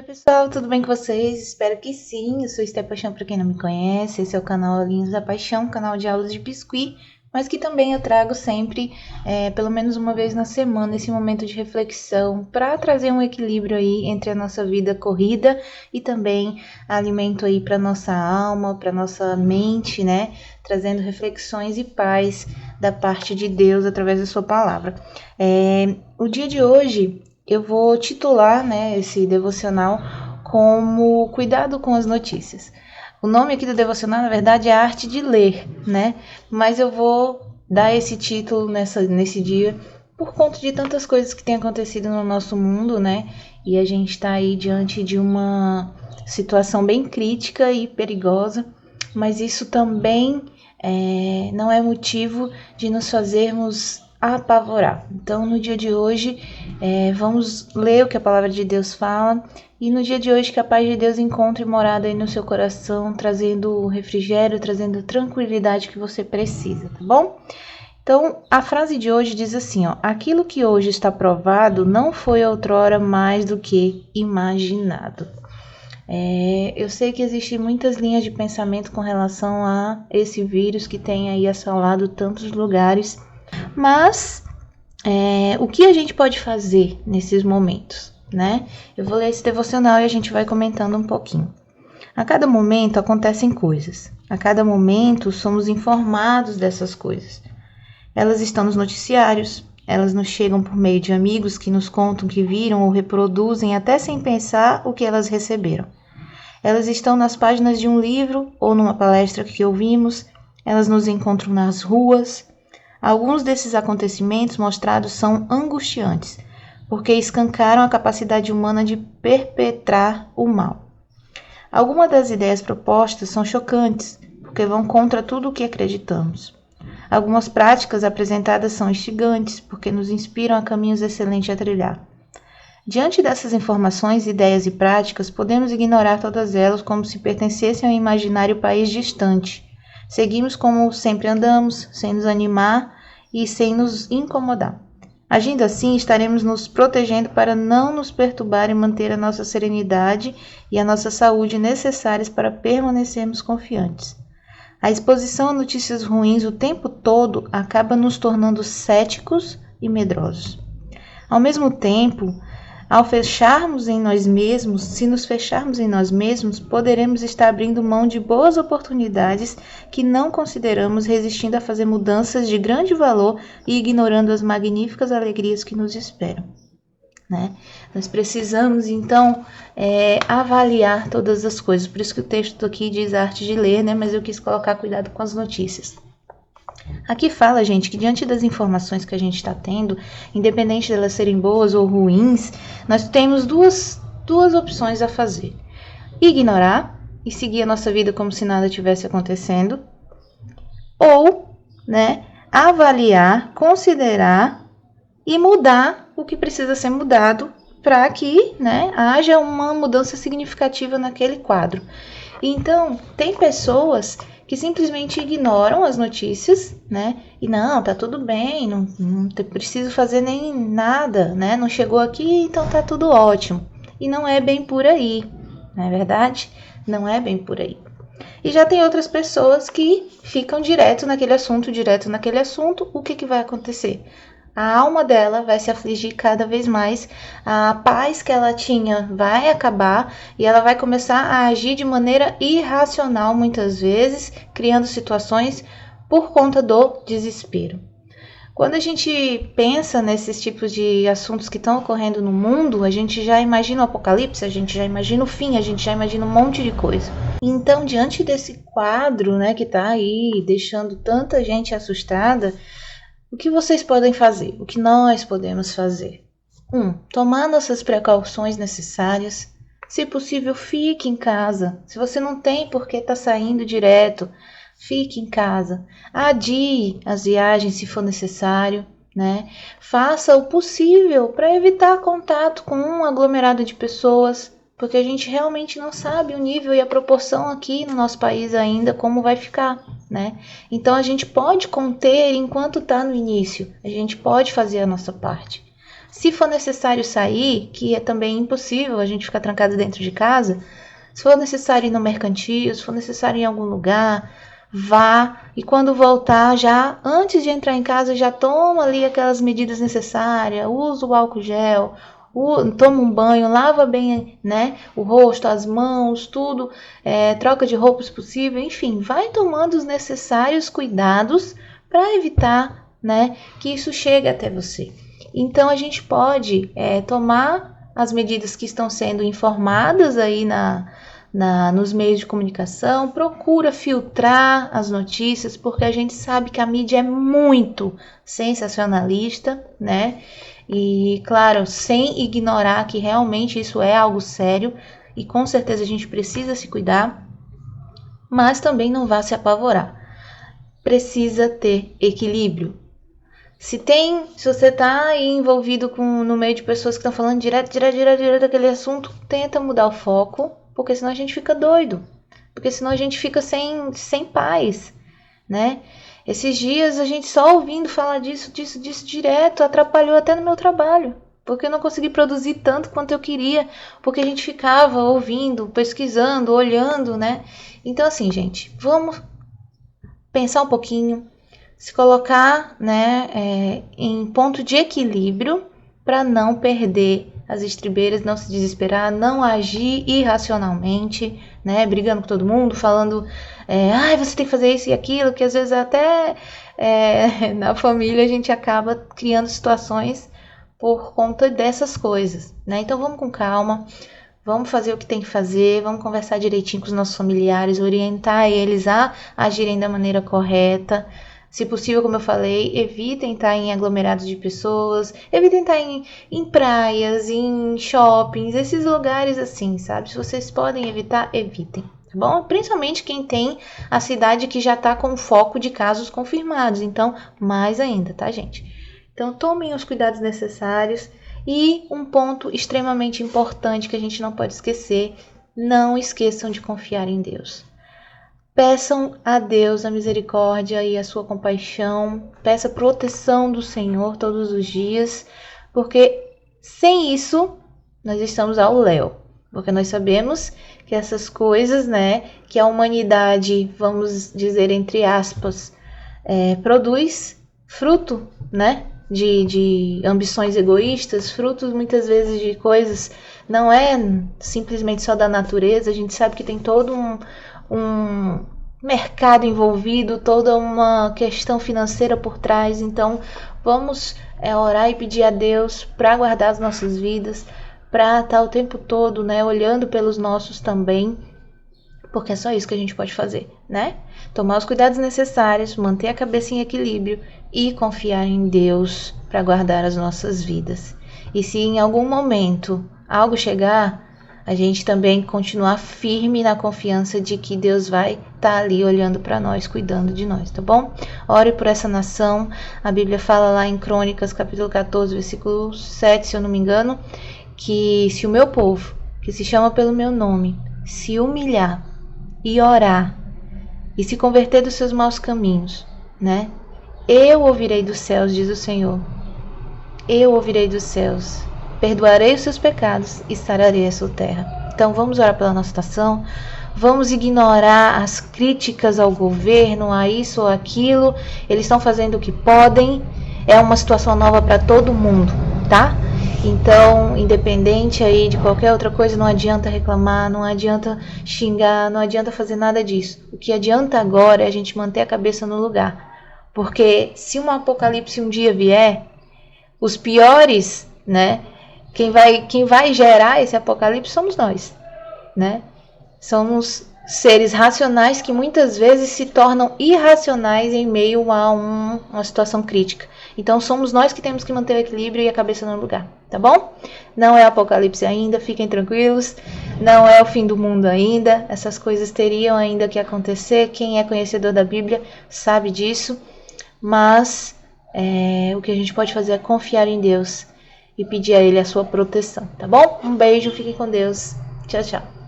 Oi pessoal, tudo bem com vocês? Espero que sim. Eu sou Esté Paixão, para quem não me conhece. Esse é o canal Alinhos da Paixão, canal de aulas de biscuit, mas que também eu trago sempre, pelo menos uma vez na semana, esse momento de reflexão para trazer um equilíbrio aí entre a nossa vida corrida e também alimento aí para nossa alma, para nossa mente, né? Trazendo reflexões e paz da parte de Deus através da sua palavra. O dia de hoje eu vou titular, né, esse devocional como Cuidado com as Notícias. O nome aqui do devocional, na verdade, é a arte de ler, né? Mas eu vou dar esse título nesse dia por conta de tantas coisas que têm acontecido no nosso mundo, né? E a gente está aí diante de uma situação bem crítica e perigosa, mas isso também não é motivo de nos fazermos apavorar. Então, no dia de hoje, vamos ler o que a palavra de Deus fala, e no dia de hoje que a paz de Deus encontre morada aí no seu coração, trazendo o refrigério, trazendo a tranquilidade que você precisa, tá bom? Então, a frase de hoje diz assim, ó: aquilo que hoje está provado não foi outrora mais do que imaginado. Eu sei que existem muitas linhas de pensamento com relação a esse vírus que tem aí assolado tantos lugares, mas o que a gente pode fazer nesses momentos, né? Eu vou ler esse devocional e a gente vai comentando um pouquinho. A cada momento acontecem coisas. A cada momento somos informados dessas coisas. Elas estão nos noticiários, elas nos chegam por meio de amigos que nos contam que viram ou reproduzem até sem pensar o que elas receberam. Elas estão nas páginas de um livro ou numa palestra que ouvimos, elas nos encontram nas ruas. Alguns desses acontecimentos mostrados são angustiantes, porque escancaram a capacidade humana de perpetrar o mal. Algumas das ideias propostas são chocantes, porque vão contra tudo o que acreditamos. Algumas práticas apresentadas são instigantes, porque nos inspiram a caminhos excelentes a trilhar. Diante dessas informações, ideias e práticas, podemos ignorar todas elas como se pertencessem a um imaginário país distante. Seguimos como sempre andamos, sem nos animar e sem nos incomodar. Agindo assim, estaremos nos protegendo para não nos perturbar e manter a nossa serenidade e a nossa saúde necessárias para permanecermos confiantes. A exposição a notícias ruins o tempo todo acaba nos tornando céticos e medrosos. Ao mesmo tempo, ao fecharmos em nós mesmos, se nos fecharmos em nós mesmos, poderemos estar abrindo mão de boas oportunidades que não consideramos, resistindo a fazer mudanças de grande valor e ignorando as magníficas alegrias que nos esperam, né? Nós precisamos, então, avaliar todas as coisas. Por isso que o texto aqui diz a arte de ler, né? Mas eu quis colocar cuidado com as notícias. Aqui fala, gente, que diante das informações que a gente está tendo, independente de elas serem boas ou ruins, nós temos duas opções a fazer: ignorar e seguir a nossa vida como se nada tivesse acontecendo, ou, né, avaliar, considerar e mudar o que precisa ser mudado para que, né, haja uma mudança significativa naquele quadro. Então, tem pessoas que simplesmente ignoram as notícias, né? E não, tá tudo bem, não preciso fazer nem nada, né? Não chegou aqui, então tá tudo ótimo. E não é bem por aí, não é verdade? Não é bem por aí. E já tem outras pessoas que ficam direto naquele assunto, o que vai acontecer? A alma dela vai se afligir cada vez mais, a paz que ela tinha vai acabar e ela vai começar a agir de maneira irracional muitas vezes, criando situações por conta do desespero. Quando a gente pensa nesses tipos de assuntos que estão ocorrendo no mundo, a gente já imagina o apocalipse, a gente já imagina o fim, a gente já imagina um monte de coisa. Então, diante desse quadro, né, que está aí deixando tanta gente assustada, o que vocês podem fazer? O que nós podemos fazer? 1. Tomar nossas precauções necessárias. Se possível, fique em casa. Se você não tem por que estar saindo direto, fique em casa. Adie as viagens se for necessário, né? Faça o possível para evitar contato com um aglomerado de pessoas, porque a gente realmente não sabe o nível e a proporção aqui no nosso país ainda como vai ficar, né? Então a gente pode conter enquanto está no início, a gente pode fazer a nossa parte. Se for necessário sair, que é também impossível a gente ficar trancado dentro de casa, se for necessário ir no mercantil, se for necessário ir em algum lugar, vá. E quando voltar, já antes de entrar em casa, já toma ali aquelas medidas necessárias, usa o álcool gel, toma um banho, lava bem, né, o rosto, as mãos, tudo, troca de roupa se possível, enfim, vai tomando os necessários cuidados para evitar, né, que isso chegue até você. Então a gente pode tomar as medidas que estão sendo informadas aí nos meios de comunicação, procura filtrar as notícias, porque a gente sabe que a mídia é muito sensacionalista, né? E, claro, sem ignorar que realmente isso é algo sério e com certeza a gente precisa se cuidar, mas também não vá se apavorar. Precisa ter equilíbrio. Se você está aí envolvido no meio de pessoas que estão falando direto daquele assunto, tenta mudar o foco, porque senão a gente fica doido, porque senão a gente fica sem paz, né? Esses dias a gente só ouvindo falar disso direto, atrapalhou até no meu trabalho, porque eu não consegui produzir tanto quanto eu queria, porque a gente ficava ouvindo, pesquisando, olhando, né? Então assim, gente, vamos pensar um pouquinho, se colocar, né, em ponto de equilíbrio para não perder as estribeiras, não se desesperar, não agir irracionalmente, né, brigando com todo mundo, falando, você tem que fazer isso e aquilo, que às vezes até na família a gente acaba criando situações por conta dessas coisas, né? Então vamos com calma, vamos fazer o que tem que fazer, vamos conversar direitinho com os nossos familiares, orientar eles a agirem da maneira correta. Se possível, como eu falei, evitem estar em aglomerados de pessoas, evitem estar em praias, em shoppings, esses lugares assim, sabe? Se vocês podem evitar, evitem, tá bom? Principalmente quem tem a cidade que já está com foco de casos confirmados, então, mais ainda, tá, gente? Então, tomem os cuidados necessários e um ponto extremamente importante que a gente não pode esquecer, não esqueçam de confiar em Deus. Peçam a Deus a misericórdia e a sua compaixão, peça a proteção do Senhor todos os dias, porque sem isso nós estamos ao léu, porque nós sabemos que essas coisas, né, que a humanidade, vamos dizer entre aspas, produz fruto, né, de ambições egoístas, frutos muitas vezes de coisas, não é simplesmente só da natureza, a gente sabe que tem todo um mercado envolvido, toda uma questão financeira por trás. Então vamos orar e pedir a Deus para guardar as nossas vidas, para estar o tempo todo, né, olhando pelos nossos também, porque é só isso que a gente pode fazer, né? Tomar os cuidados necessários, manter a cabeça em equilíbrio e confiar em Deus para guardar as nossas vidas. E se em algum momento algo chegar, a gente também continuar firme na confiança de que Deus vai estar ali olhando para nós, cuidando de nós, tá bom? Ore por essa nação. A Bíblia fala lá em Crônicas, capítulo 14, versículo 7, se eu não me engano, que se o meu povo, que se chama pelo meu nome, se humilhar e orar e se converter dos seus maus caminhos, né? Eu ouvirei dos céus, diz o Senhor. Eu ouvirei dos céus, perdoarei os seus pecados e sararei a sua terra. Então vamos orar pela nossa nação, vamos ignorar as críticas ao governo, a isso ou aquilo. Eles estão fazendo o que podem, é uma situação nova para todo mundo, tá? Então, independente aí de qualquer outra coisa, não adianta reclamar, não adianta xingar, não adianta fazer nada disso. O que adianta agora é a gente manter a cabeça no lugar. Porque se um apocalipse um dia vier, os piores, né? Quem vai gerar esse apocalipse somos nós, né? Somos seres racionais que muitas vezes se tornam irracionais em meio a uma situação crítica. Então somos nós que temos que manter o equilíbrio e a cabeça no lugar, tá bom? Não é apocalipse ainda, fiquem tranquilos. Não é o fim do mundo ainda. Essas coisas teriam ainda que acontecer. Quem é conhecedor da Bíblia sabe disso. Mas o que a gente pode fazer é confiar em Deus e pedir a Ele a sua proteção, tá bom? Um beijo, fiquem com Deus. Tchau, tchau.